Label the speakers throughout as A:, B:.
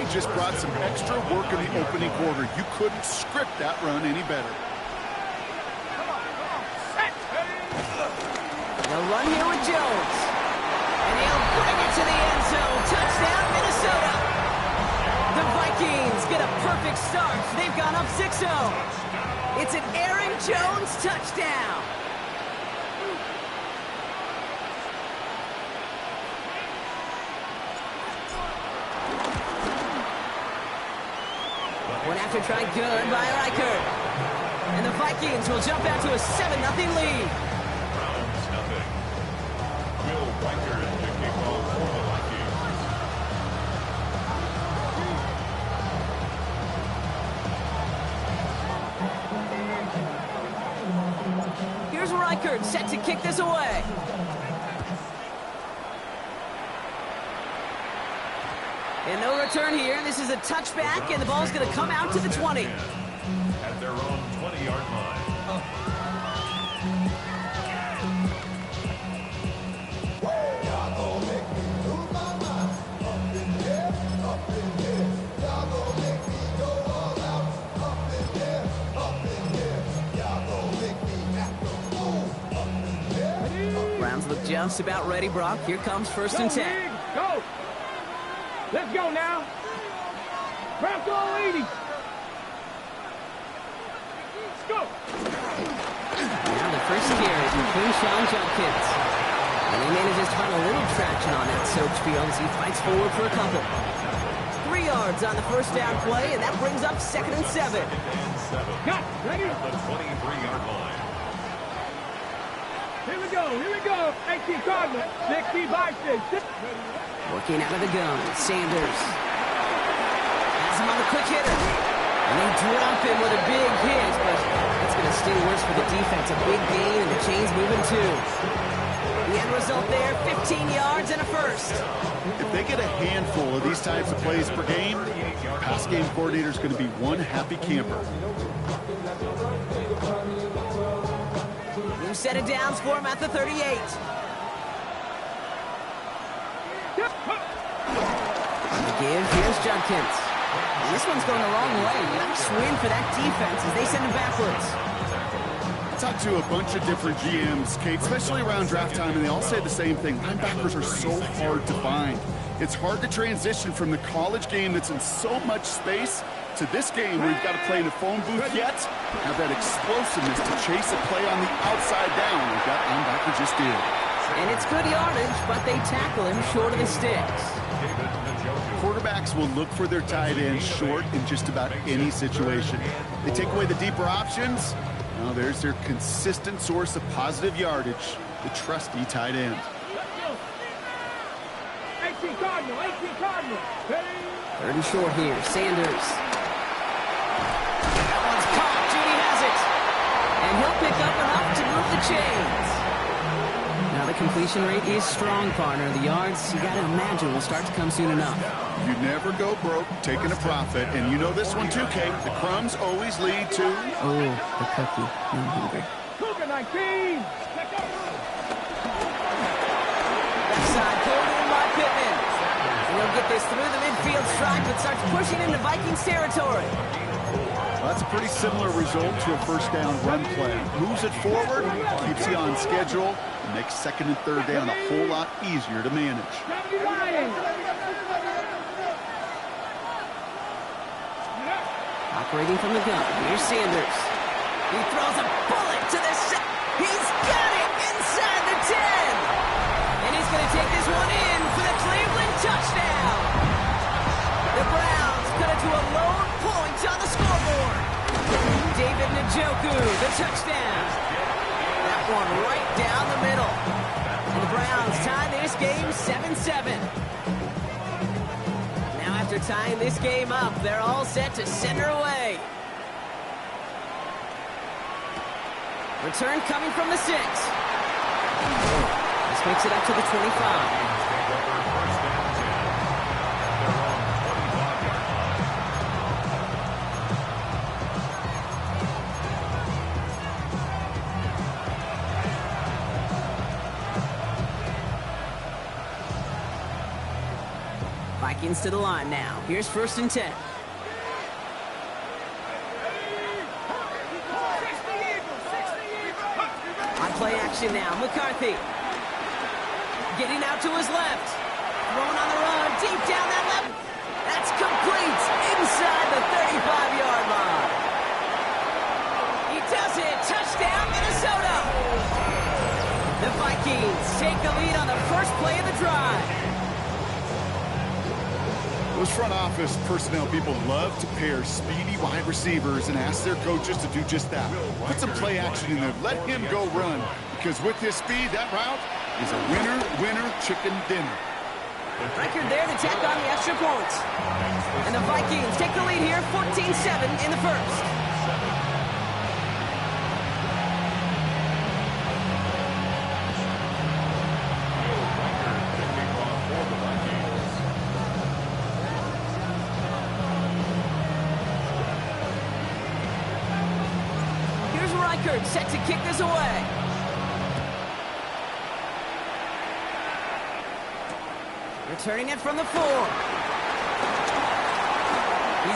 A: just brought some extra work in the opening quarter. You couldn't script that run any better.
B: They'll run here with Jones. And he'll bring it to the end zone. Touchdown, Minnesota. The Vikings get a perfect start. They've gone up 6-0. It's an Aaron Jones touchdown. One after try good by Reichert. And the Vikings will jump out to a 7-0 lead. Here's Reichert set to kick this away. And no return here. This is a touchback, and the ball's going to come out to the 20.
C: At their own 20-yard line.
B: Browns look just about ready, Brock. Here comes 1st and 10.
D: Go! Let's go now. Browns all 80. Let's go.
B: Now the first carry from Quinshon Judkins. And he manages to find a little traction on that Soch field as he fights forward for a couple. 3 yards on the first down play, and that brings up 2nd and 7.
D: Got ready?
C: At the 23-yard line.
D: Here we go. Here we go. 18 Cardinal. 60 Vikings.
B: Working out of the gun, Sanders. Has him on the quick hitter. And they drop him with a big hit, but it's going to stay worse for the defense. A big gain, and the chain's moving too. The end result there, 15 yards and a first.
A: If they get a handful of these types of plays per game, pass game coordinator's going to be one happy camper.
B: New set of downs for him at the 38. On the give, here's Judkins. And this one's going a long way. Nice win for that defense as they send him backwards.
A: Talked to a bunch of different GMs, Kate, especially around draft time, and they all say the same thing. Linebackers are so hard to find. It's hard to transition from the college game that's in so much space to this game where you've got to play in a phone booth yet have that explosiveness to chase a play on the outside down like that linebacker just did.
B: And it's good yardage, but they tackle him short of the sticks.
A: Quarterbacks will look for their tight end short in just about any situation. They take away the deeper options. Now there's their consistent source of positive yardage, the trusty tight end.
D: 18 Cardinal. 18 Cardinal.
B: 3rd and short here, Sanders. That one's caught. Judy has it. And he'll pick up enough to move the chains. Now the completion rate is strong, partner. The yards, you got to imagine, will start to come soon enough.
A: You never go broke taking a profit, and you know this one too, Kate. The crumbs always lead to...
B: Oh, the cookie. I'm hungry.
D: Cougar 19.
B: Left side, pulled in by Pittman. And he'll get this through the midfield stripe, but starts pushing into Vikings territory.
A: Well, that's a pretty similar result to a first down run play. Moves it forward, keeps you on schedule, and makes 2nd and 3rd down a whole lot easier to manage.
B: Operating from the gun, here's Sanders. He throws a bullet to the set. He's got it inside the 10. And he's going to take this one in for the Cleveland touchdown. The Browns cut it to a lone point on the scoreboard. David Njoku, the touchdown. That one right down the middle. And the Browns tie this game 7-7. After tying this game up, they're all set to send her away. Return coming from the 6. This makes it up to the 25. Vikings to the line now. Here's 1st and 10. On play action now, McCarthy. Getting out to his left. Throwing on the run, deep down that left. That's complete inside the 35-yard line. He does it. Touchdown, Minnesota. The Vikings take the lead on the first play of the drive.
A: Those front office personnel people love to pair speedy wide receivers and ask their coaches to do just that. Put some play action in there. Let him go run. Because with his speed, that route is a winner, chicken dinner.
B: Record there to tack on the extra points. And the Vikings take the lead here, 14-7 in the first. Here's Reichert set to kick this away. Returning it from the 4. He's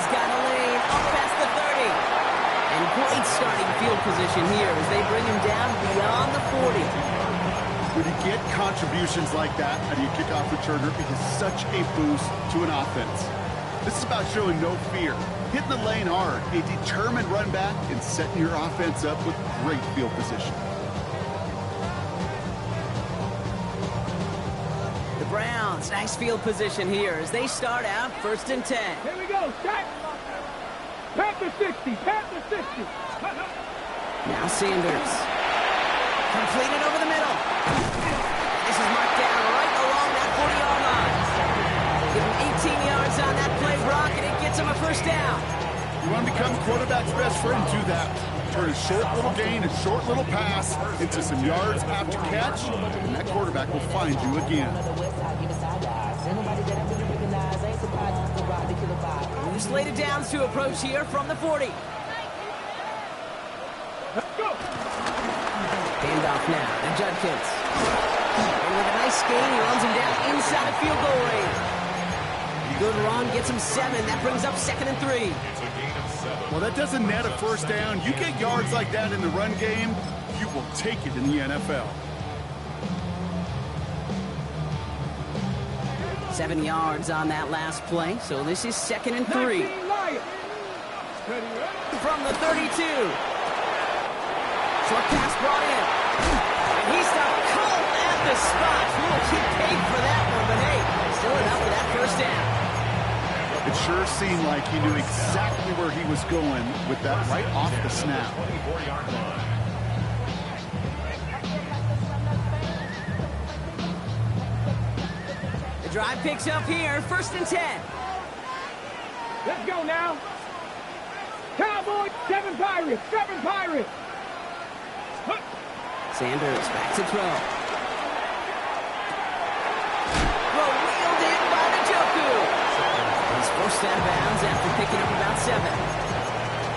B: got a lane up past the 30. And great starting field position here as they bring him down beyond the 40.
A: When you get contributions like that out of your kickoff returner, it is such a boost to an offense. This is about showing no fear, hitting the lane hard, a determined run back, and setting your offense up with great field position.
B: The Browns, nice field position here as they start out 1st and 10.
D: Here we go, Jack. Panther 60, Panther 60.
B: Now Sanders. Completed over the middle. This is marked down right along that 40-yard line. Give him 18 yards on that play, Brock, and it gets him a first down.
A: You want to become quarterback's best friend, do that. Turn a short little gain, a short little pass into some yards after catch, and that quarterback will find you again.
B: New slated downs to approach here from the 40.
D: Let's go.
B: Handoff now to Judkins. And with a nice gain, he runs him down inside of field goal range. Good run, gets him 7. That brings up 2nd and 3.
A: Well, that doesn't net a first down. You get yards like that in the run game, you will take it in the NFL.
B: 7 yards on that last play, so this is 2nd and 3. From the 32. Short pass brought in. And he stopped cold at the spot. He paid for that one, but hey, still enough for that first down.
A: It sure seemed like he knew exactly where he was going with that right off the snap.
C: 24-yard line.
B: The drive picks up here, 1st and 10.
D: Let's go now. Cowboys, 7 Pirates, 7 Pirates.
B: Sanders back to throw. Wheeled in by Njoku. He's forced out of bounds after picking up about 7.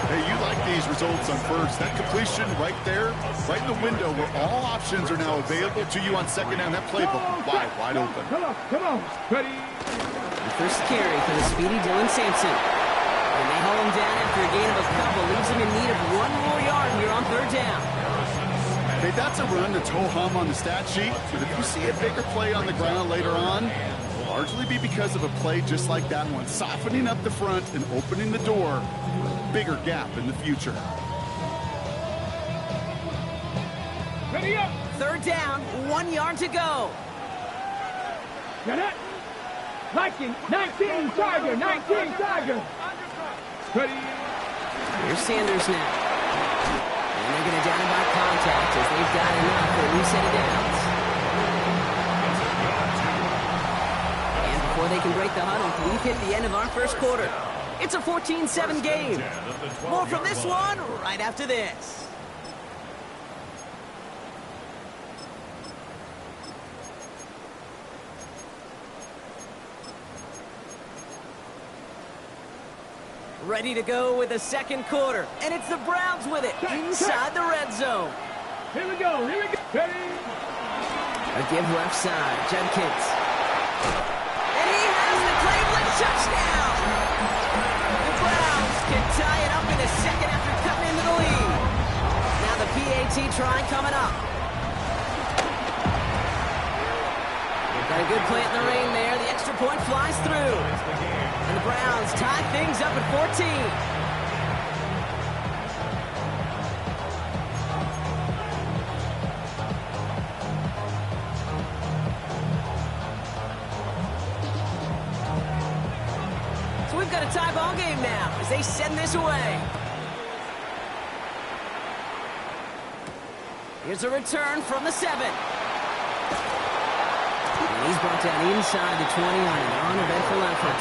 A: Hey, you like these results on first. That completion right there, right in the window where all options are now available to you on second down. That playbook wide open.
D: Come on. Ready?
B: The first carry for the speedy Dylan Sampson. And they hold him down after a gain of a couple. Leaves him in need of 1 more yard here on 3rd down.
A: Hey, that's a run that's ho-hum on the stat sheet, but if you see a bigger play on the ground later on, it'll largely be because of a play just like that one, softening up the front and opening the door, bigger gap in the future.
D: Ready up.
B: 3rd down, 1 yard to go.
D: Get it. Viking, 19 Tiger, 19 Tiger. Ready.
B: Here's Sanders now. And they're going to down him by contact as they've got enough for a new set of downs. And before they can break the huddle, we've hit the end of our first quarter. It's a 14-7 game. More from this one right after this. Ready to go with the 2nd quarter. And it's the Browns with it inside the red zone.
D: Here we go. Ready.
B: A give left side. Judkins. And he has the Cleveland PAT try coming up. Got a good play in the rain there. The extra point flies through. And the Browns tie things up at 14. We've got a tie ball game now as they send this away. Here's a return from the 7. And he's brought down inside the 20 on an uneventful effort.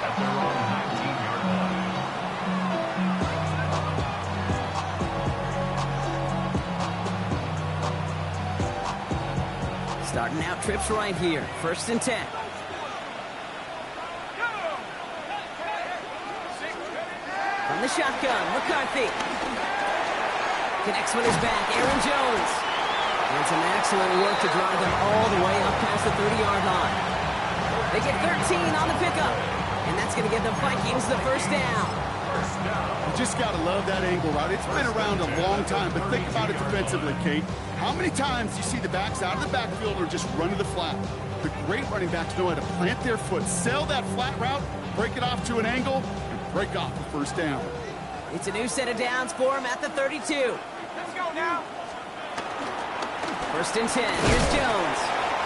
C: At their own 19-yard line.
B: Starting out trips right here. 1st and 10. From the shotgun, McCarthy. Connects with his back, Aaron Jones. And some excellent work to drive them all the way up past the 30-yard line. They get 13 on the pickup. And that's going to give the Vikings the first down.
A: You just got to love that angle route. It's been around a long time, but think about it defensively, Kate. How many times do you see the backs out of the backfield or just run to the flat? The great running backs know how to plant their foot, sell that flat route, break it off to an angle, and break off the first down.
B: It's a new set of downs for him at the 32.
D: Let's go now.
B: 1st and 10. Here's Jones.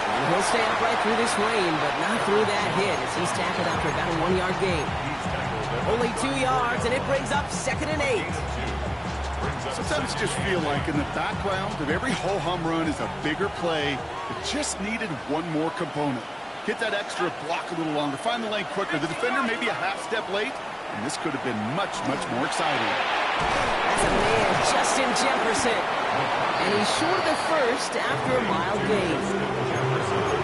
B: And he'll stay upright through this rain, but not through that hit as he's tackled after about a 1-yard gain. Only 2 yards, and it brings up 2nd and 8.
A: Sometimes you just feel like in the background of every ho-hum run is a bigger play that just needed one more component. Get that extra block a little longer, find the lane quicker. The defender may be a half step late, and this could have been much, much more exciting.
B: That's a man, Justin Jefferson. And he's short of the first after a mild gain.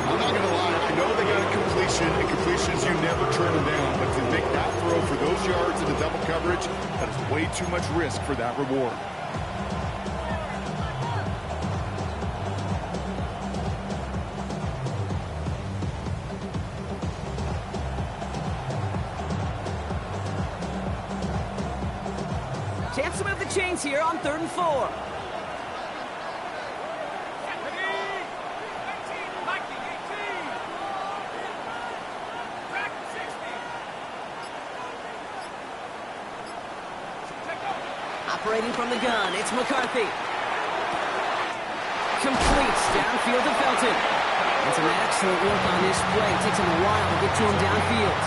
A: I'm not going to lie, I know they got a completion, and completions you never turn them down, but to make that throw for those yards in the double coverage, that is way too much risk for that reward.
B: Chance to move the chains here on 3rd and 4. Operating from the gun, it's McCarthy. Completes downfield to Felton. And some excellent work on this play. It takes him a while to get to him downfield.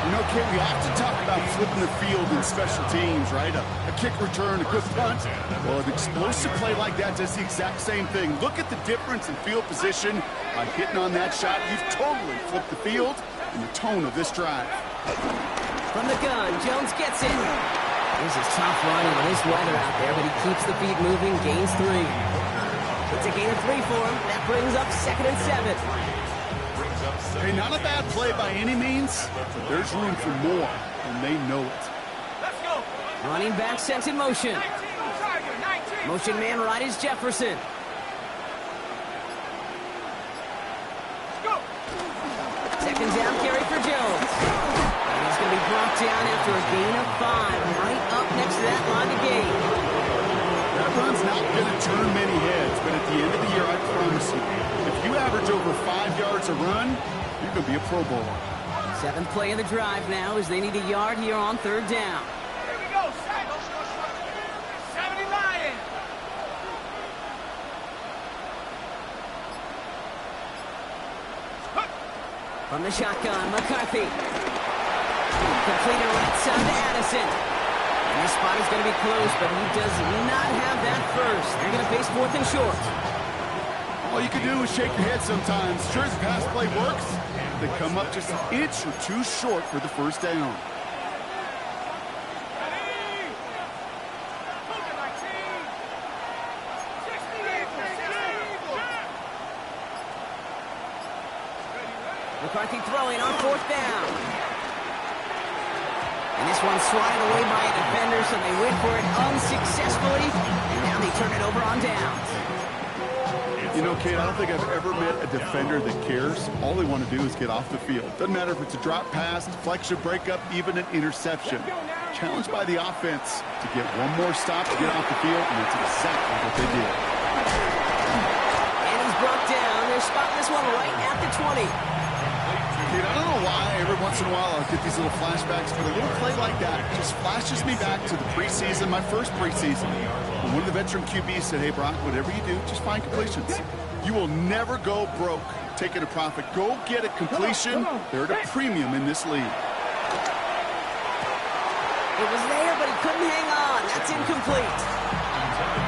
A: You know, Kate, we have to talk about flipping the field in special teams, right? A kick return, a good punt. Well, an explosive play like that does the exact same thing. Look at the difference in field position by hitting on that shot. You've totally flipped the field and the tone of this drive.
B: From the gun, Jones gets it. This is tough running with this weather out there, but he keeps the feet moving, gains 3. It's a gain of 3 for him. That brings up 2nd and 7.
A: Hey, not a bad play by any means, but there's room for more, and they know it.
D: Let's go.
B: Running back sent in motion.
D: 19.
B: Motion man right is Jefferson.
D: Let's go.
B: 2nd down carry for Jones. And he's going to be brought down after a gain of 5, right up next to that line of gain.
A: That run's not going to turn many heads, but at the end of the year, I promise you, if you average over 5 yards a run, you're going to be a Pro Bowler.
B: 7th play of the drive now as they need a yard here on 3rd down.
D: Here we go. 70 Lions.
B: From the shotgun, McCarthy. Completed right side to Addison. And this spot is going to be close, but he does not have that first. They're going to face 4th and short.
A: All you can do is shake your head sometimes. Sure as the pass play works, they come up just an inch or 2 short for the first down.
B: McCarthy throwing on 4th down. And this one's swatted away by a defender, so they went for it unsuccessfully. And now they turn it over on downs.
A: You know, Kate, I don't think I've ever met a defender that cares. All they want to do is get off the field. Doesn't matter if it's a drop pass, deflection, breakup, even an interception. Challenged by the offense to get one more stop to get off the field, and that's exactly what they did.
B: And he's brought down. They're spotting this one right at the 20.
A: Kate, I don't know why every once in a while I'll get these little flashbacks, but a little play like that just flashes me back to the preseason, my first preseason. When one of the veteran QBs said, hey, Brock, whatever you do, just find completions. You will never go broke taking a profit. Go get a completion. They're at a premium in this league.
B: It was there, but he couldn't hang on. That's incomplete.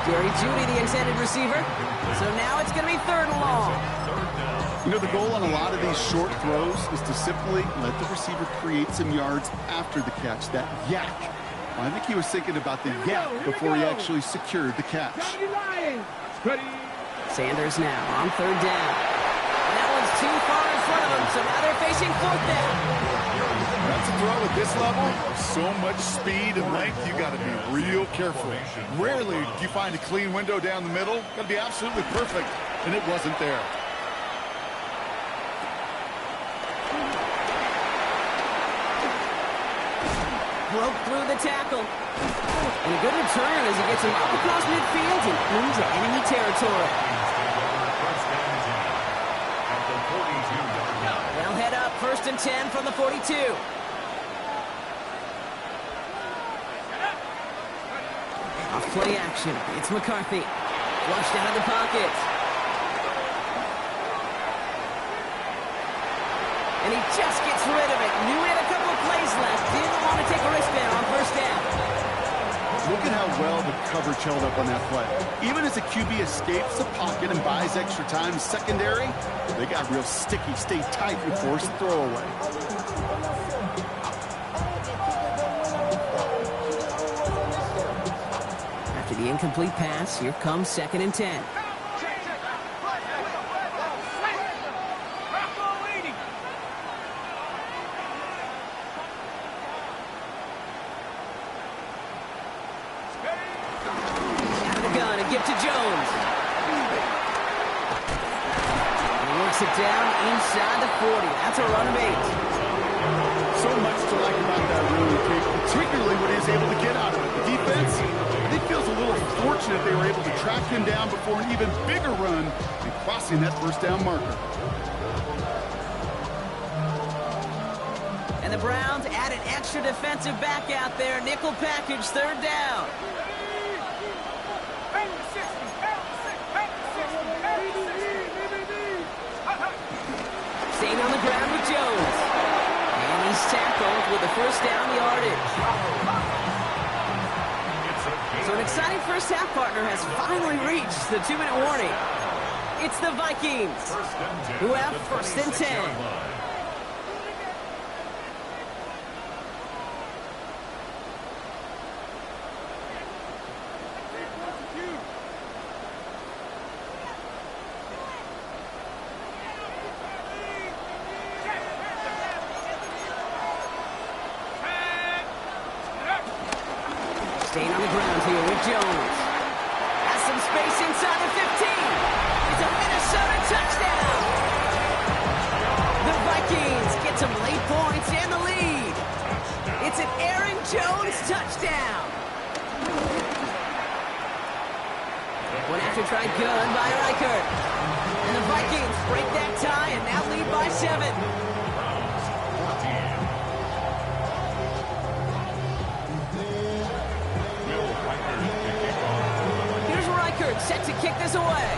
B: Jerry Jeudy, the intended receiver. So now it's going to be 3rd and long.
A: You know, the goal on a lot of these short throws is to simply let the receiver create some yards after the catch, that yak. Well, I think he was thinking about the yak before he actually secured the catch.
D: Sanders
B: now on 3rd down. And that one's too far in front of him, so now they're facing 4th down.
A: That's a throw at this level. So much speed and length, you got to be real careful. Rarely do you find a clean window down the middle. Got to be absolutely perfect, and it wasn't there.
B: Broke through the tackle. And a good return as he gets him up across midfield and into enemy territory. They'll head up 1st and 10 from the 42. Off play action. It's McCarthy. Flushed out of the pocket. And he just gets rid of it. Knew he had a couple of plays left. Didn't want to take a risk there on 1st down.
A: Look at how well the coverage held up on that play. Even as a QB escapes the pocket and buys extra time secondary, they got real sticky, stay tight, and force the throwaway.
B: After the incomplete pass, here comes 2nd and 10. Give to Jones. He works it down inside the 40. That's a run of 8.
A: So much to like about that run, particularly what he was able to get out of it. The defense, I think, feels a little fortunate they were able to track him down before an even bigger run and crossing that 1st down marker.
B: And the Browns add an extra defensive back out there. Nickel package, 3rd down. Staying on the ground with Jones. And he's tackled with the 1st down yardage. So an exciting 1st half partner has finally reached the 2-minute warning. It's the Vikings who have 1st and 10. Staying on the ground here with Jones. Has some space inside the 15. It's a Minnesota touchdown. The Vikings get some late points and the lead. It's an Aaron Jones touchdown. One after try good by Reichert. And the Vikings break that tie and now lead by 7. Set to kick this away.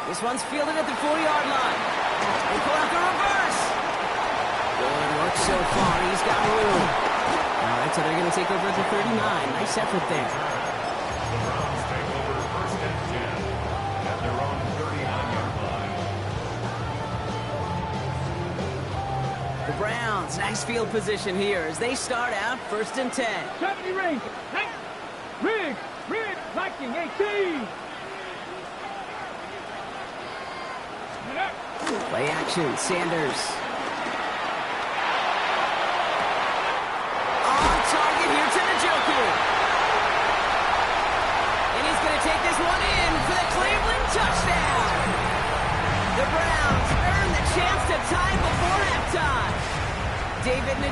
B: This one's fielded at the 40-yard line. They pull out the reverse. Good work so far. He's got room. All right, so they're going to take over at the 39. Nice effort there.
C: The Browns take over 1st and 10 at their own 39-yard line.
B: The Browns, nice field position here as they start out 1st and 10.
D: 70 ring. Rig, Viking 18.
B: Play action, Sanders. On target here to Njoku.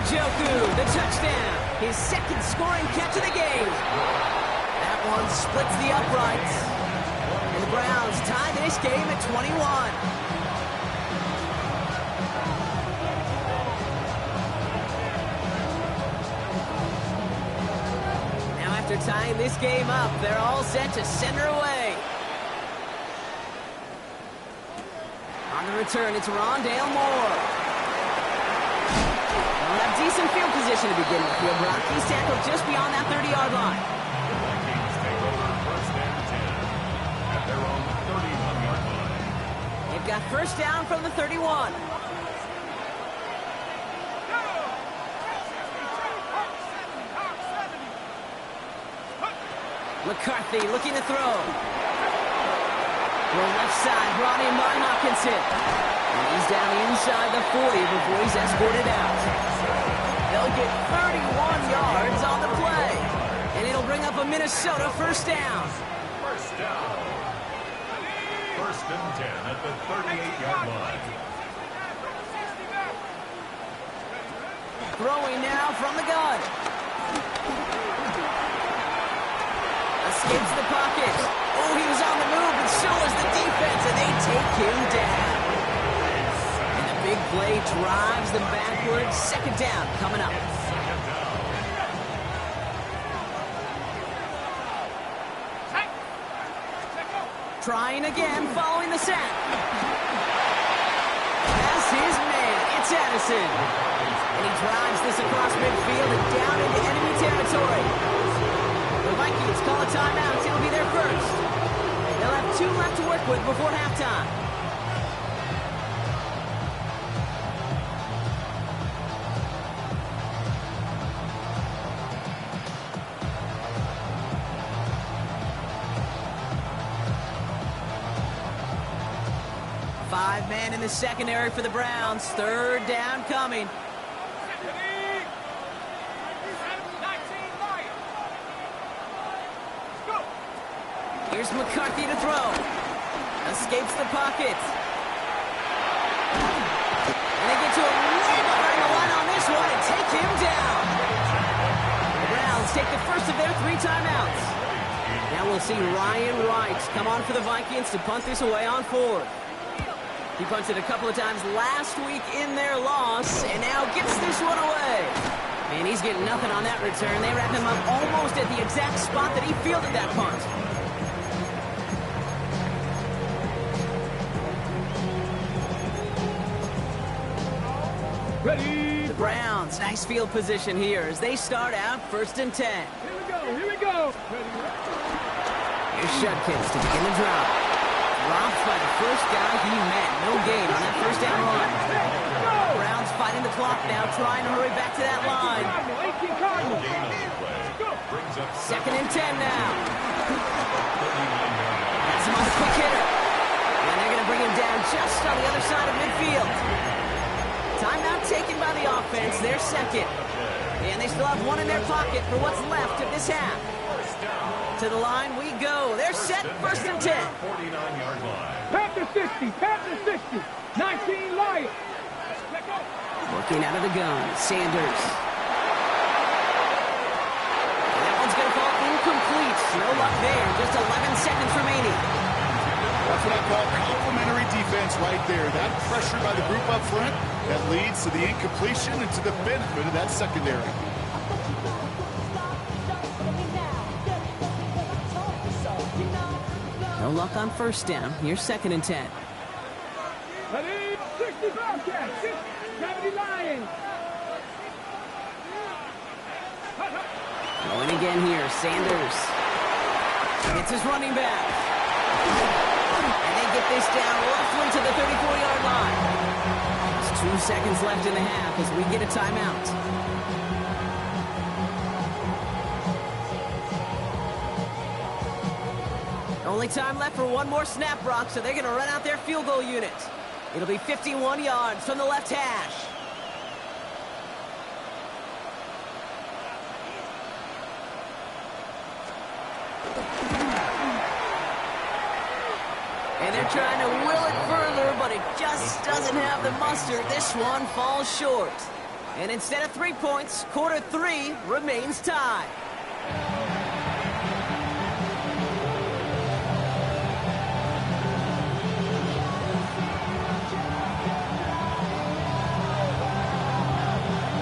B: Njoku, the touchdown. His second scoring catch of the game. That one splits the uprights. And the Browns tie this game at 21. Now after tying this game up, they're all set to send her away. On the return, it's Rondale Moore. They'll have decent field position to begin with. The Rockies tackled just beyond that 30-yard line.
C: The Vikings take over first and 10 at their own 31-yard line.
B: They've got first down from the 31. McCarthy looking to throw. Well, left side, brought in Martin Hopkinson. And he's down inside the 40 before he's escorted out. They'll get 31 yards on the play. And it'll bring up a Minnesota first down.
C: First down. First and 10 at the 38-yard line.
B: Throwing now from the gun. Escapes the pocket. Oh, he was on the move, and so was the defense, and they take him down. And the big play drives them backwards. Second down coming up. Trying again, following the sack. Has his man. It's Addison. And he drives this across midfield and down into enemy territory. The Vikings call a timeout. It'll be their first. They'll have 2 left to work with before halftime. Five men in the secondary for the Browns. Third down coming. Here's McCarthy to throw. Escapes the pocket. And they get to him way behind the line on this one and take him down. The Browns take the first of their 3 timeouts. Now we'll see Ryan Wright come on for the Vikings to punt this away on 4th. He punted a couple of times last week in their loss and now gets this one away. And he's getting nothing on that return. They wrap him up almost at the exact spot that he fielded that punt.
D: Ready.
B: The Browns, nice field position here as they start out first and 10.
D: Here we go.
B: Here's Judkins to begin the drop. Dropped by the first guy he met. No gain on that first down run. Browns fighting the clock now, trying to hurry back to that line. Second and 10 now. That's him on the quick hitter. And they're going to bring him down just on the other side of midfield. Timeout taken by the offense, their second. And they still have 1 in their pocket for what's left of this half. To the line we go. They're set, first and 10.
C: 49-yard line.
D: Panther 60, Panther 60. 19 Lions.
B: Looking out of the gun, Sanders. And that one's going to fall incomplete. No luck there, just 11 seconds remaining.
A: That's what I call complimentary defense right there. That pressure by the group up front, that leads to the incompletion and to the benefit of that secondary.
B: No luck on first down. Here's second and 10.
D: Ready. 60 Bobcats. 70 Lions.
B: Going again here, Sanders. It's his running back. And they get this down roughly to the 34-yard line. There's 2 seconds left in the half as we get a timeout. Only time left for 1 more snap, Brock, so they're going to run out their field goal unit. It'll be 51 yards from the left hash. And they're trying to will it further, but it just doesn't have the muster. This one falls short. And instead of 3 points, quarter 3 remains tied.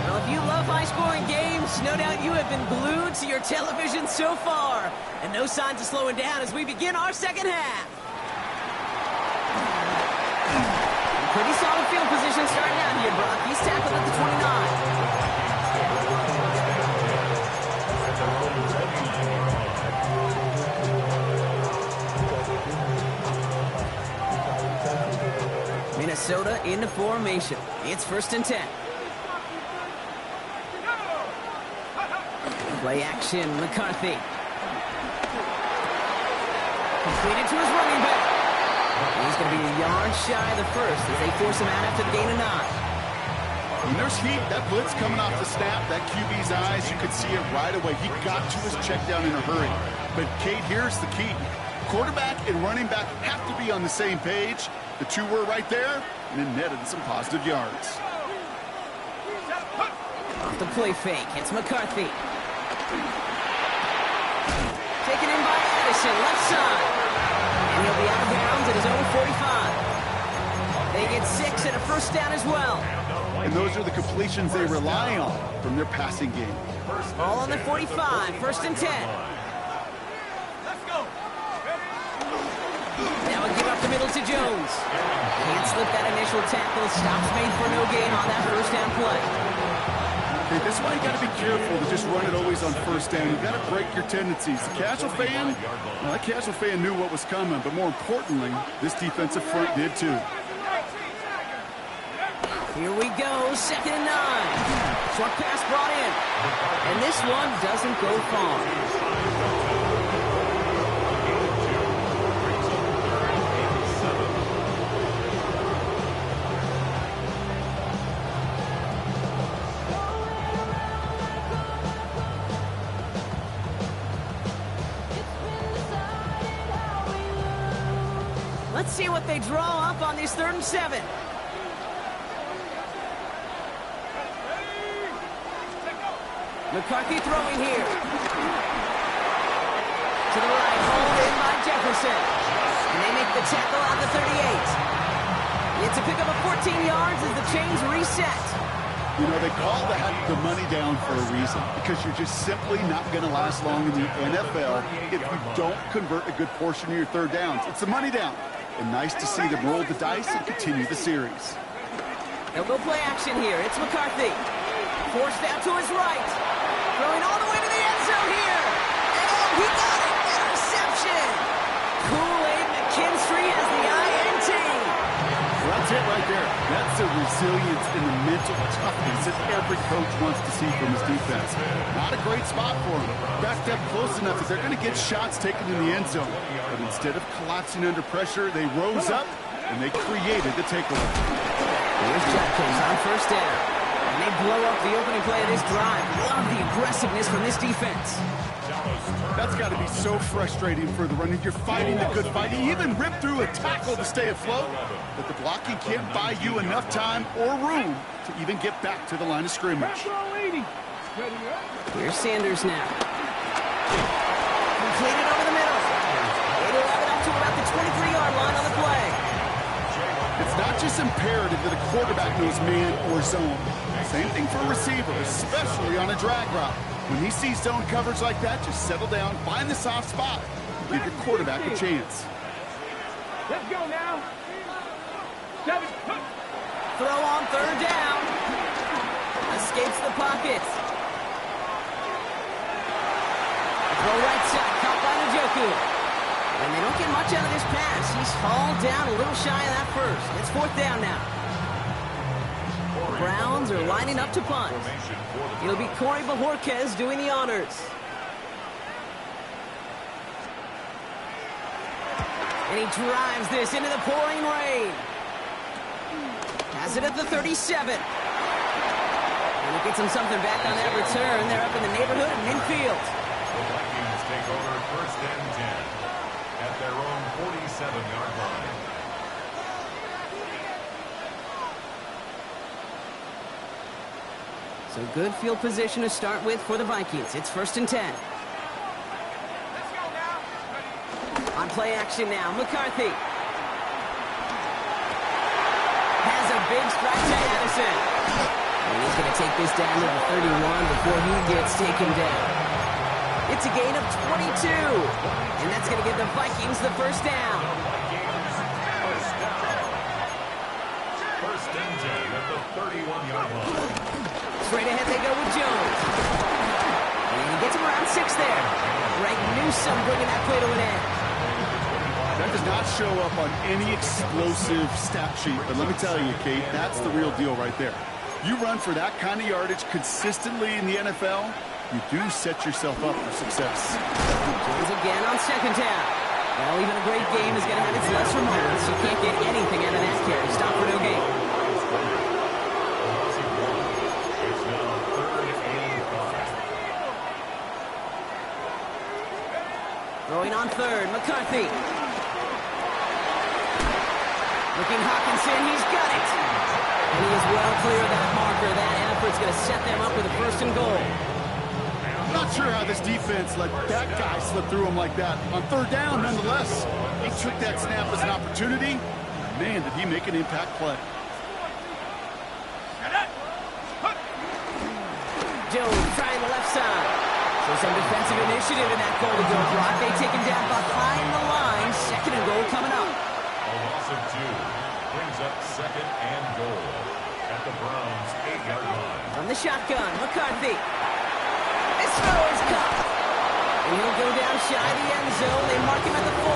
B: Well, if you love high-scoring games, no doubt you have been glued to your television so far. And no signs of slowing down as we begin our second half. Pretty solid field position starting out here, Brock. He's tackled at the 29. Minnesota into formation. It's 1st and 10. Play action, McCarthy. Completed to his running back. He's going to be a yard shy of the first as they force him out after the gain of 9.
A: When there's heat, that blitz coming off the snap, that QB's eyes, you could see it right away. He got to his check down in a hurry. But, Kate, here's the key. Quarterback and running back have to be on the same page. The two were right there, and it netted some positive yards.
B: Off the play fake, it's McCarthy. Taken in by Addison, left side. And he'll be out of bounds at his own 45. They get 6 and a first down as well.
A: And those are the completions they rely on from their passing game.
B: All on the 45, 1st and 10. Now a give up the middle to Jones. Can't slip that initial tackle. Stops made for no gain on that first down play.
A: Okay, this is why you got to be careful to just run it always on first down. You've got to break your tendencies. The casual fan, well, that casual fan knew what was coming, but more importantly, this defensive front did too.
B: Here we go, 2nd and 9. Short pass brought in. And this one doesn't go far. Let's see what they draw up on this 3rd and 7. McCarthy throwing here. To the right, hauled in by Jefferson. And they make the tackle at the 38. It's a pickup of 14 yards as the chains reset.
A: You know, they call that the money down for a reason, because you're just simply not going to last long in the NFL if you don't convert a good portion of your 3rd downs. It's the money down. And nice to see them roll the dice and continue the series.
B: They'll go play action here. It's McCarthy. Forced out to his right. Throwing all the way to the end zone here. And he got it. Interception. Kool-Aid McKinstry has the INT.
A: Well, that's it right there. That's the resilience and the mental toughness that every coach wants to see from his defense. Not a great spot for him. Backed up close enough that they're going to get shots taken in the end zone. But instead of collapsing under pressure, they rose up and they created the takeaway.
B: Here's Judkins on 1st down. And they blow up the opening play of this drive. Love the aggressiveness from this defense.
A: That's got to be so frustrating for the running. You're fighting the good fight. You even rip through a tackle to stay afloat, but the blocking can't buy you enough time or room to even get back to the line of scrimmage.
B: Here's Sanders now. Completed over the middle. It'll have it up to about the 23-yard line on the play.
A: It's not just imperative that a quarterback knows man or zone. Same thing for a receiver, especially on a drag route. When he sees zone coverage like that, just settle down, find the soft spot, give your quarterback a chance.
D: Let's go now. 7.
B: Throw on 3rd down. Escapes the pocket. Throw right side, caught by Njoku. And they don't get much out of this pass. He's hauled down a little shy of that first. It's 4th down now. Browns are lining up to punt. It'll be Corey Bojorquez doing the honors. And he drives this into the pouring rain. Has it at the 37. And he gets him something back on that return. They're up in the neighborhood of midfield.
C: The Vikings take over 1st and 10 at their own 47-yard line.
B: So good field position to start with for the Vikings. It's 1st and 10. On play action now, McCarthy. Has a big strike to Addison. And he's going to take this down to the 31 before he gets taken down. It's a gain of 22. And that's going to give the Vikings the first down.
C: First and 10 at the 31-yard line.
B: Straight ahead they go with Jones. And he gets him around 6 there. Greg Newsome bringing that play to an end.
A: That does not show up on any explosive stat sheet, but let me tell you, Kate, that's the real deal right there. You run for that kind of yardage consistently in the NFL, you do set yourself up for success.
B: Jones again on 2nd down. Well, even a great game is going to have its lesser moments. You can't get anything out of that carry. Stop for no gain.
C: It's now 3rd and 5.
B: Throwing on 3rd, McCarthy. Looking Hawkinson, he's got it. And he is well clear of that marker. That effort's going to set them up with a 1st and goal.
A: I'm not sure how this defense let that guy slip through him like that. On 3rd down, nonetheless, he took that snap as an opportunity. Man, did he make an impact play.
B: Jones trying the left side. So some defensive initiative in that goal to go block. They take him down behind the line. 2nd and goal coming up.
C: A loss of 2 brings up 2nd and goal at the Browns' 8-yard line.
B: From the shotgun, McCarthy. This throw is caught. And he'll go down shy of the end zone. They mark him at the 4.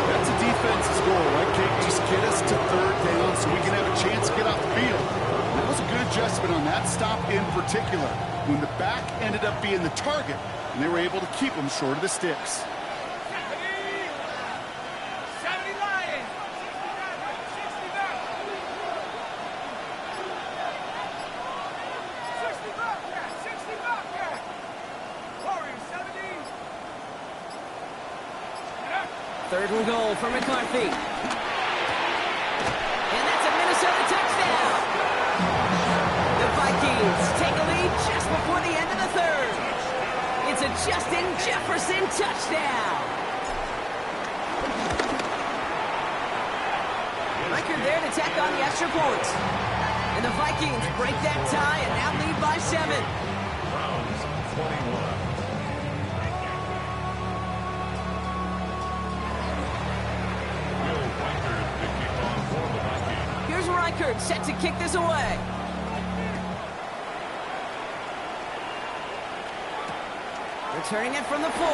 A: That's a defense's goal, right, Kate? Just get us to 3rd down so we can have a chance to get off the field. And that was a good adjustment on that stop in particular, when the back ended up being the target, and they were able to keep him short of the sticks.
B: Third and goal for McCarthy. And that's a Minnesota touchdown. The Vikings take a lead just before the end of the 3rd. It's a Justin Jefferson touchdown. Record there to tack on the extra points. And the Vikings break that tie and now lead by 7.
C: Browns 21.
B: Here's Reichert set to kick this away. Returning it from the 4.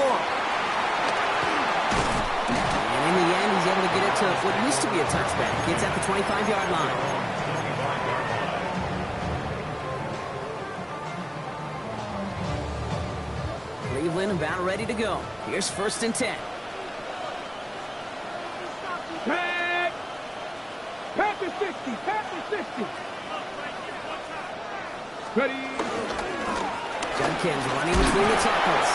B: And in the end, he's able to get it to what used to be a touchback. It's at the 25-yard line. Cleveland about ready to go. Here's 1st and 10.
D: Panther 60, Panther 60. Ready.
B: Judkins running between the tackles.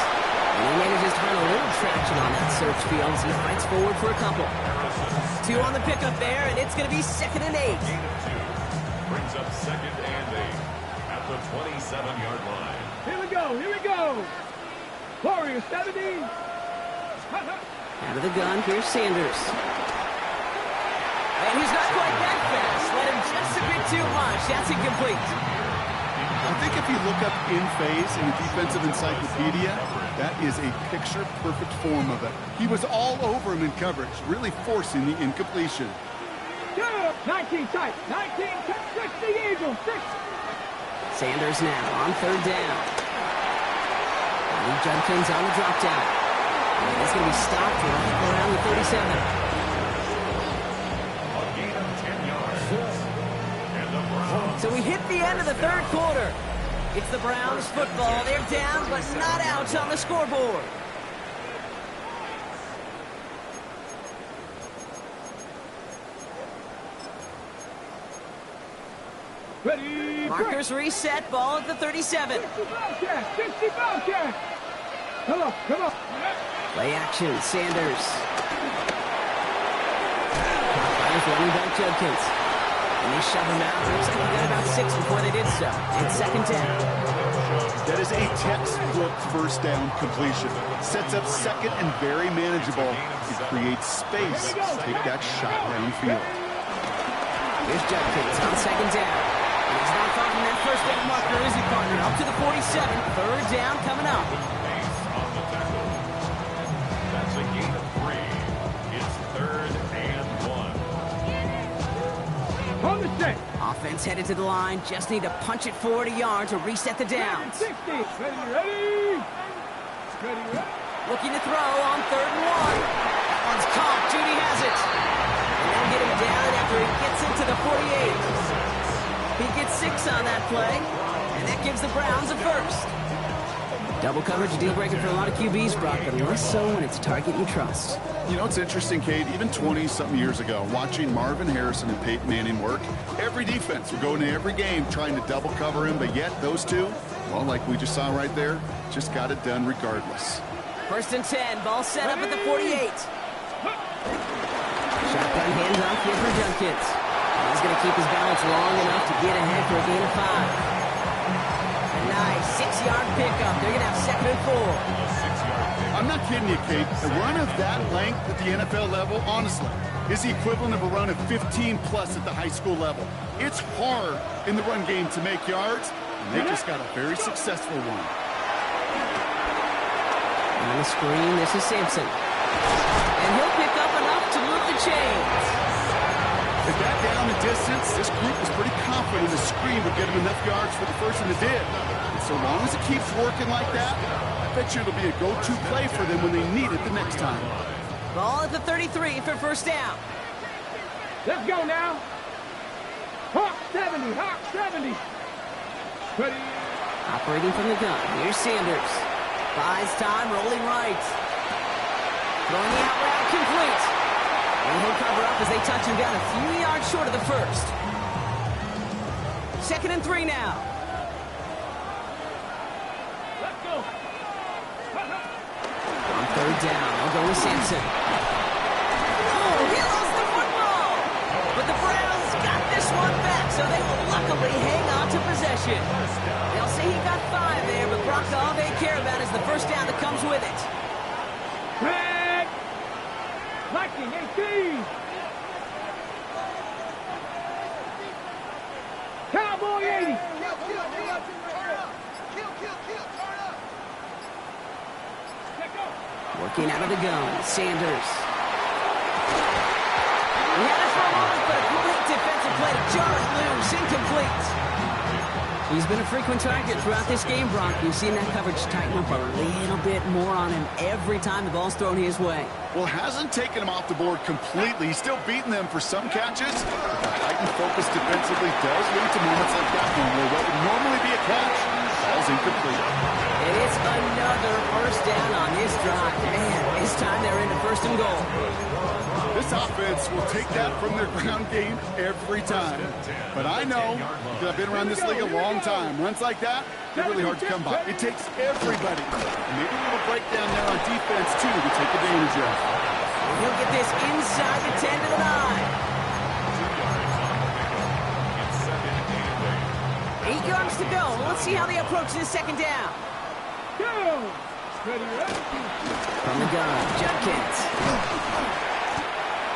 B: And he manages to find a little traction on that search field as he fights forward for a couple. 2 on the pickup there, and it's going to be 2nd and 8.
C: Gain of 2 brings up 2nd and 8 at the 27-yard line.
D: Here we go, here we go. Warriors 70.
B: Out of the gun, here's Sanders. And he's not quite that fast. Let him just a bit too much. That's incomplete.
A: I think if you look up in phase in the defensive encyclopedia, that is a picture-perfect form of it. He was all over him in coverage, really forcing the incompletion.
D: 19 tight, 19 tight, 60 Eagles, 6.
B: Sanders now on 3rd down. Lee Judkins on the drop down. And he's going to be stopped right around the 37. So we hit the end of the 3rd quarter. It's the Browns football. They're down, but not out on the scoreboard.
D: Ready.
B: Markers reset. Ball at the 37.
D: 60 Bobcat, 60 Bobcat. Come on, come on.
B: Play action. Sanders. Running back Judkins. And they shove him out. Looks like he got about 6 before they did so. It's second down.
A: That is a textbook first down completion. Sets up second and very manageable. It creates space to take that shot downfield.
B: Here's Judkins on second down. And he's not far from that first down marker, is he, partner? Up to the 47. Third down coming up.
C: That's a gain of 3. It's 3rd and 1.
D: On the set.
B: Offense headed to the line. Just need to punch it forward a yard to reset the downs.
D: 60. Ready.
B: Looking to throw on 3rd and 1. That one's caught. Judy has it. And they'll get him down after he gets into the 48. He gets 6 on that play, and that gives the Browns a first. Double coverage, a deal breaker for a lot of QBs, Brock, but less so when it's a target you trust.
A: You know, it's interesting, Kate, even 20-something years ago, watching Marvin Harrison and Peyton Manning work, every defense would go into every game trying to double cover him, but yet those two, well, like we just saw right there, just got it done regardless.
B: 1st and 10, ball set up at the 48. Shotgun handoff here for Judkins. He's going to keep his balance long enough to get ahead for a gain of 5. A nice 6-yard pickup. They're going to have 2nd and 4.
A: I'm not kidding you, Kate. A run of that length at the NFL level, honestly, is the equivalent of a run of 15-plus at the high school level. It's hard in the run game to make yards, and they just got a very successful one.
B: On the screen, this is Sampson. And he'll pick up enough to move the chains.
A: If that down the distance, this group was pretty confident the screen would get him enough yards for the first one it did. And so long as it keeps working like that, I bet you it'll be a go-to play for them when they need it the next time.
B: Ball at the 33 for first down.
D: Let's go now. Hawk 70. Hawk 70. Ready.
B: Operating from the gun. Here's Sanders. Buys time, rolling right. Throwing the out route complete. And he'll cover up as they touch him down a few yards short of the first. 2nd and 3 now.
D: Let's go.
B: On 3rd down, they'll go with Sampson. Oh, he lost the football! But the Browns got this one back, so they will luckily hang on to possession. They'll say he got 5 there, but Brock, all they care about is the first down that comes with it.
D: Back. Lightning 18. Cowboy 80.
B: Working out of the gun, Sanders. He had it for a moment, but a complete defensive play to jar it loose, incomplete. He's been a frequent target throughout this game, Brock. You've seen that coverage tighten up a little bit more on him every time the ball's thrown his way.
A: Well, hasn't taken him off the board completely. He's still beating them for some catches. But the heightened focus defensively does lead to moments like that one where what would normally be a catch falls incomplete.
B: And it's another first down on this drive. Man, this time they're into 1st and goal.
A: This offense will take that from their ground game every time. But I know, because I've been around this league a long time, runs like that, they're really hard to come by. It takes everybody. And maybe a little breakdown there on defense, too, to take advantage of.
B: He'll get this inside the 10 to the 9. 8 yards to go. Let's see how they approach this 2nd down.
D: Go. Ready.
B: From the gun, Judkins.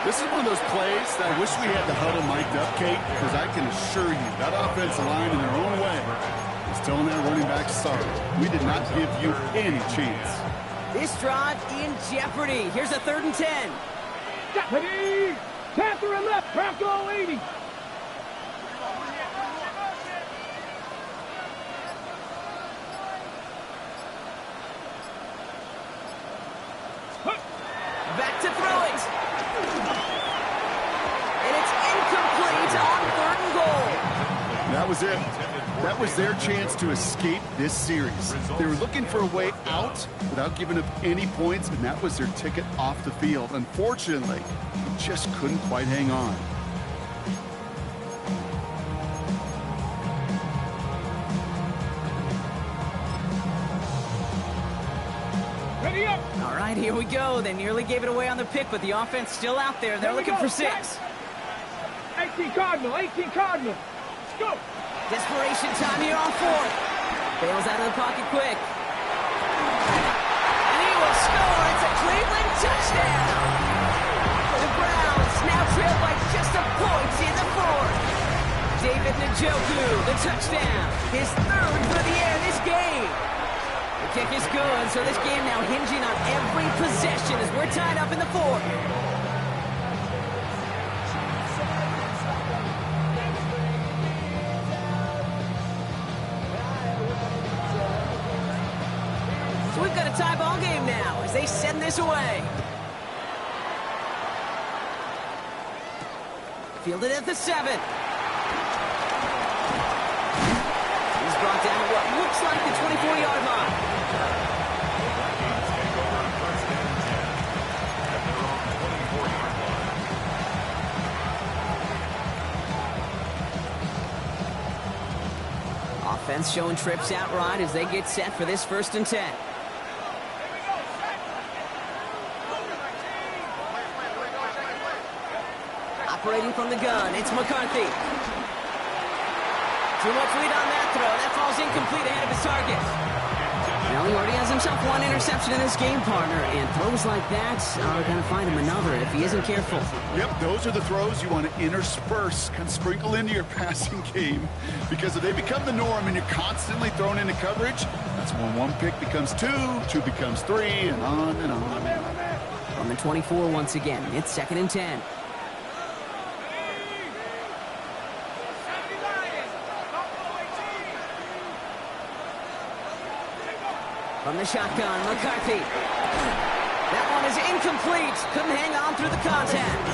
A: This is one of those plays that I wish we had the huddle mic'd up, Kate, because I can assure you that offensive line in their own way is telling their running back, sorry, we did not give you any chance.
B: This drive in jeopardy. Here's a 3rd and 10.
D: Ready. Panther and left. Bronco 80.
B: Back to throw it. And it's incomplete on 3rd and goal.
A: That was it. That was their chance to escape this series. They were looking for a way out without giving up any points, and that was their ticket off the field. Unfortunately, they just couldn't quite hang on.
D: Ready up.
B: All right, here we go. They nearly gave it away on the pick, but the offense still out there. They're looking for 6.
D: 18 Cardinal, 18 Cardinal. Let's go.
B: Desperation time here on fourth. Bails out of the pocket quick. And he will score. It's a Cleveland touchdown. The Browns now trail by just a point in the fourth. David Njoku, the touchdown. His third for the air this game. The kick is good, so this game now hinging on every possession as we're tied up in the fourth. So we've got a tie ball game now as they send this away. Fielded at the 7. He's brought down at what looks like the 24-yard line. Offense showing trips outright as they get set for this 1st and 10. Operating from the gun, it's McCarthy. Too much lead on that throw. That falls incomplete ahead of his target. Well, he already has himself one interception in this game, partner, and throws like that are going to find him another if he isn't careful.
A: Yep, those are the throws you want to intersperse, kind of sprinkle into your passing game, because if they become the norm and you're constantly thrown into coverage, that's when one pick becomes two becomes three, and on and on.
B: From the 24 once again, it's 2nd and 10. From the shotgun, McCarthy. That one is incomplete. Couldn't hang on through the contact.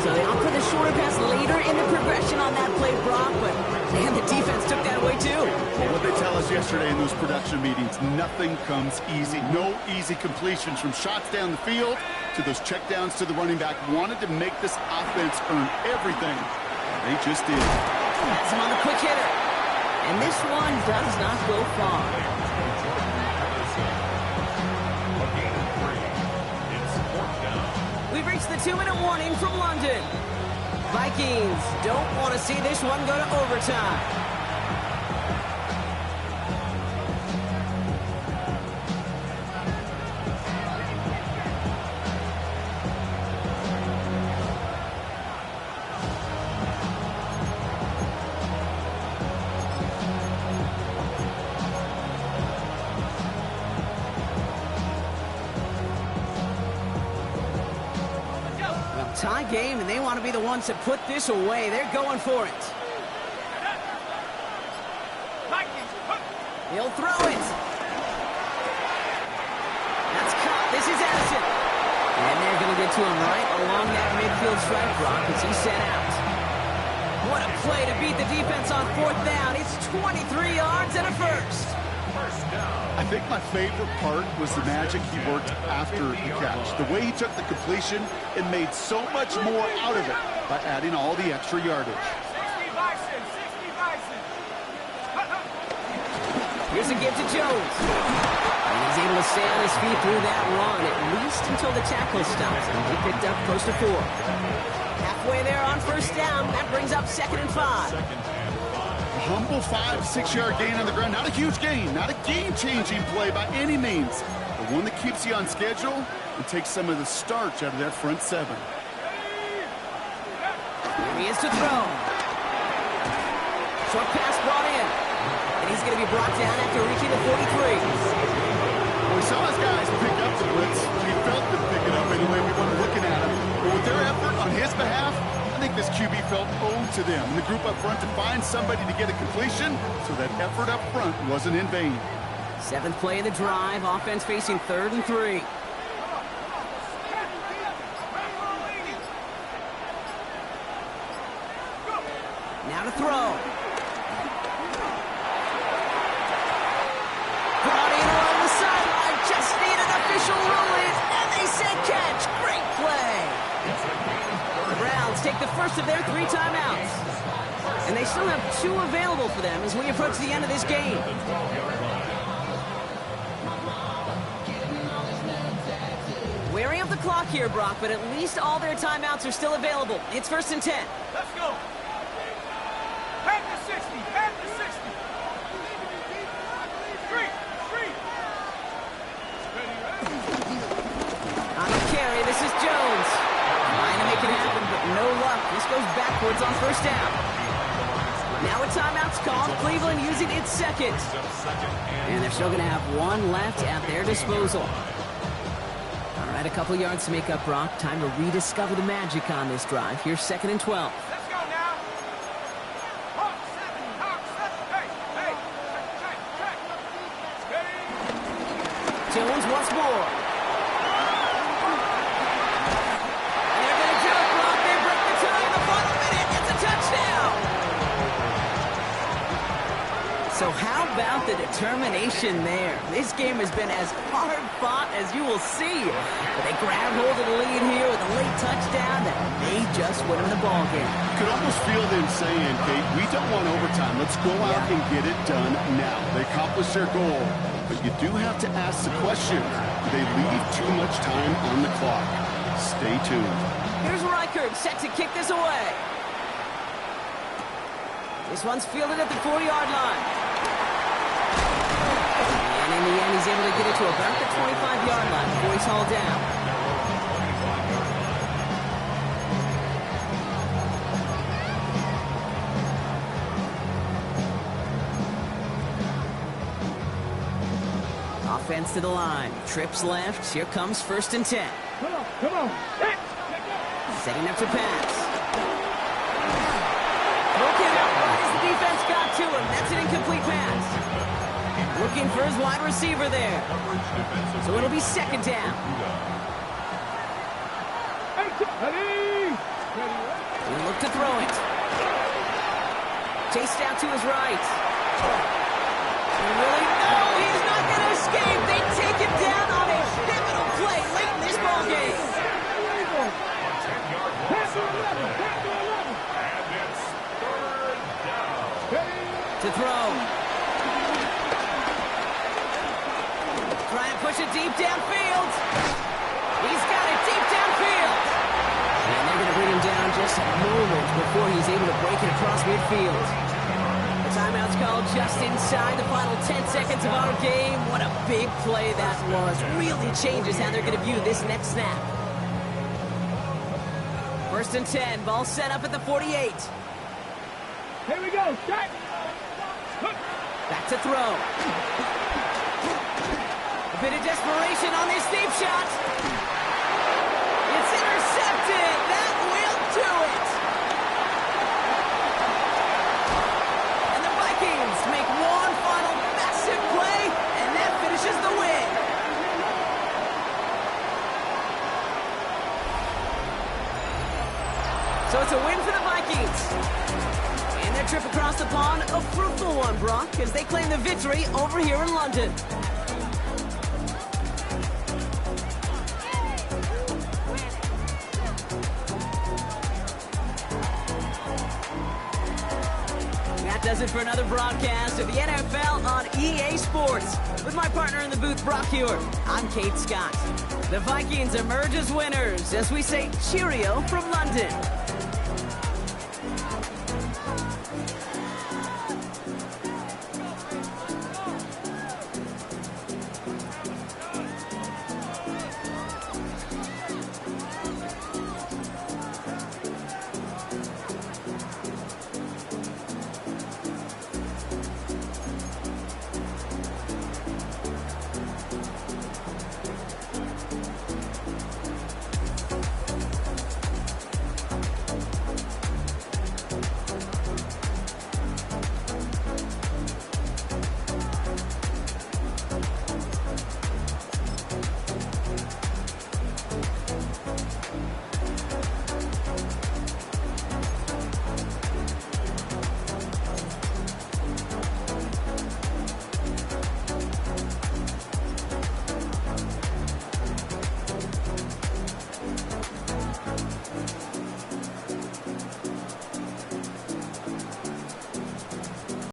B: So they opt for the shorter pass later in the progression on that play, Brock, but man, the defense took that away too.
A: Well, what they tell us yesterday in those production meetings, nothing comes easy. No easy completions from shots down the field to those checkdowns to the running back. Wanted to make this offense earn everything. They just did.
B: Has him on the quick hitter. And this one does not go far. We've reached the 2-minute warning from London. Vikings don't want to see this one go to overtime. Tie game, and they want to be the ones to put this away. They're going for it. He'll throw it. That's caught. This is Addison. And they're going to get to him right along that midfield strike block as he's set out. What a play to beat the defense on 4th down. It's 23 yards and a first.
A: I think my favorite part was the magic he worked after the catch. The way he took the completion and made so much more out of it by adding all the extra yardage.
B: Here's a give to Jones. And he's able to stay on his feet through that run, at least until the tackle stops. And he picked up close to 4. Halfway there on 1st down. That brings up 2nd and 5.
A: Humble 5-6 yard gain on the ground. Not a huge gain, not a game-changing play by any means, but one that keeps you on schedule and takes some of the starch out of that front 7.
B: Here he is to throw. Short pass brought in, and he's going to be brought down after reaching the 43.
A: We saw his guys pick up the blitz. We felt them pick it up anyway. We weren't looking at him. But with their effort on his behalf, I think this QB felt owed to them and the group up front to find somebody to get a completion, so that effort up front wasn't in vain.
B: 7th play of the drive, offense facing 3rd and 3. Now to throw. Brought in along the sideline, just need an official ruling, and they say catch. Great play. The Browns take the first of their 3 timeouts. And they still have 2 available for them as we approach the end of this game. Wary of the clock here, Brock, but at least all their timeouts are still available. It's 1st and 10.
D: Let's go. Back to 60. Back to 60. Street.
B: On the carry, this is Jones. Trying to make it happen, but no luck. This goes backwards on 1st down. Now a timeout's called. Cleveland using its second. And they're still going to have one left at their disposal. All right, a couple yards to make up, Brock. Time to rediscover the magic on this drive. Here's 2nd and 12.
D: Let's go now. Hawk 7. Hey. Check. Steady.
B: Jones once more. And they're going to do it, Brock. They break the tie in the final minute. It's a touchdown. So how about the determination there? This game has been as hard fought as you will see. But they grab hold of the lead here with a late touchdown that may just win them the ball game.
A: Could almost feel them saying, Kate, we don't want overtime. Let's go out and get it done now. They accomplished their goal, but you do have to ask the question, do they leave too much time on the clock? Stay tuned.
B: Here's Reichert set to kick this away. This one's fielded at the 40-yard line. And in the end, he's able to get it to about the 25-yard line before he's hauled down. Offense to the line. Trips left. Here comes 1st and 10.
D: Come on.
B: Setting up to pass. Broken out as the defense got to him. That's an incomplete pass. Looking for his wide receiver there. So it'll be 2nd down. He'll look to throw it. Chased out to his right. Really? No, he's not going to escape. They take him down on a pivotal play late in this ball game. To throw. Try and push it deep downfield. He's got it deep downfield. And they're going to bring him down just a moment before he's able to break it across midfield. The timeout's called just inside the final 10 seconds of our game. What a big play that was. Really changes how they're going to view this next snap. 1st and 10. Ball set up at the 48.
D: Here we go. Strike.
B: Back to throw. A bit of desperation on this deep shot. It's intercepted. That will do it. And the Vikings make one final massive play, and that finishes the win. So it's a win for the Vikings. And their trip across the pond, a fruitful one, Brock, as they claim the victory over here in London. That does it for another broadcast of the NFL on EA Sports. With my partner in the booth, Brock Huard, I'm Kate Scott. The Vikings emerge as winners as we say cheerio from London.